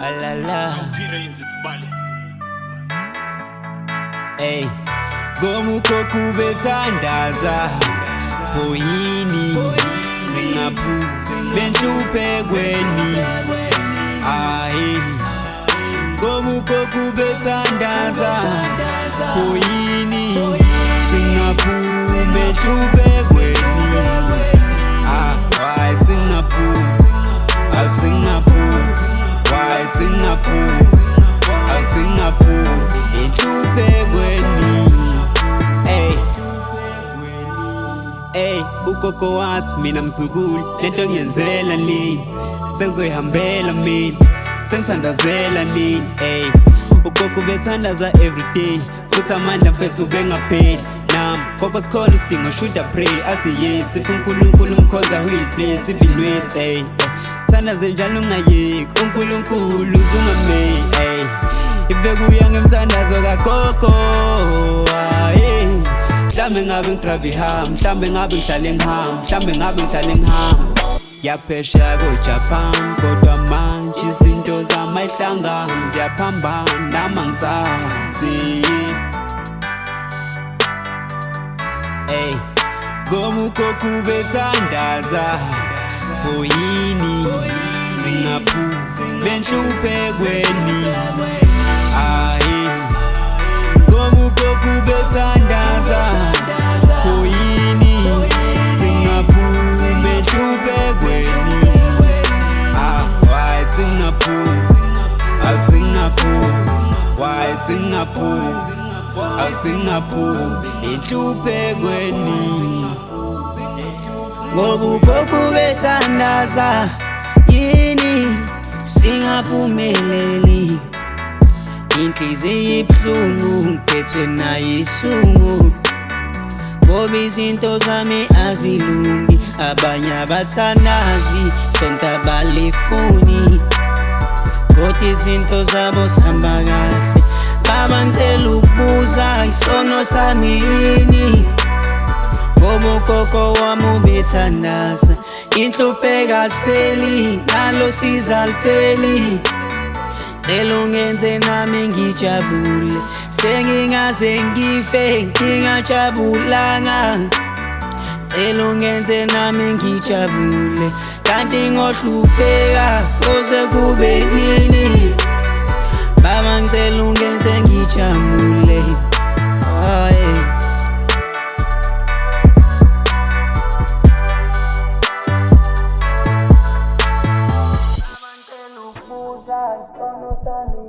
Alala. Hey, Gogo Imithandazo. Poyini, Singapore, Bentlupegweni. Aye, Gogo Imithandazo. Poyini, Singapore, Bentlupegweni. Why Singapore? Singapore. Why Singapore? Singapore. Bentlupegweni. Hey, ugogo wathi mina mzukulu lento ngiyenzela nini, sengizoyihambela mina, sengithandazela nini. Hey, ugogo bethandaza everyday, futhi amandla mfethu ubengapheli. Nami gogo sikhona isidingo should I pray, athi yes, if uNkulunkulu mkhoza will bless ivinwesi. Hey, thandaze njalo ungayeki, uNkulunkulu uzungameli. Hey, ibekuya ngemthandazo kagogo. Hey, mhlambe ngabe ngigrab ihamba, mhlambe ngabe ngihlale ngihamba, mhlambe ngabe ngihlale ngihamba. Ngiyaphesheya ko-Japan, kodwa manje izinto zami ayihlangani, ziyaphambana nami angisazi. Hey, Gogo Imithandazo. Poyini, Singapore, Bentlupegweni. Aye, Gogo Imithandazo. Poyini, Singapore, Bentlupegweni. Why Singapore? Singapore. Why Singapore? Singapore, Bentlupegweni. Gogo Imithandazo, yini singaphumeleli, inhliziyo ibuhlungu ngiphethwe nayo isungu, ngoba izinto zami azilungi, abanye abathandazi sonke abalifuni, kodwa izinto zabo zihamba kahle. Baba ngicela ukubuza isono sami yini, ngoba ugogo wami ubethandaza, inhlupheko azipheli, nalo siza alipheli. Cela ungenze nami ngijabule, sengingaze ngife ngingajabulanga. Cela ungenze nami ngijabule, kanti ngohlupheka kuze kube nini. Baba ngicela ungenze ngijabule. Sono sani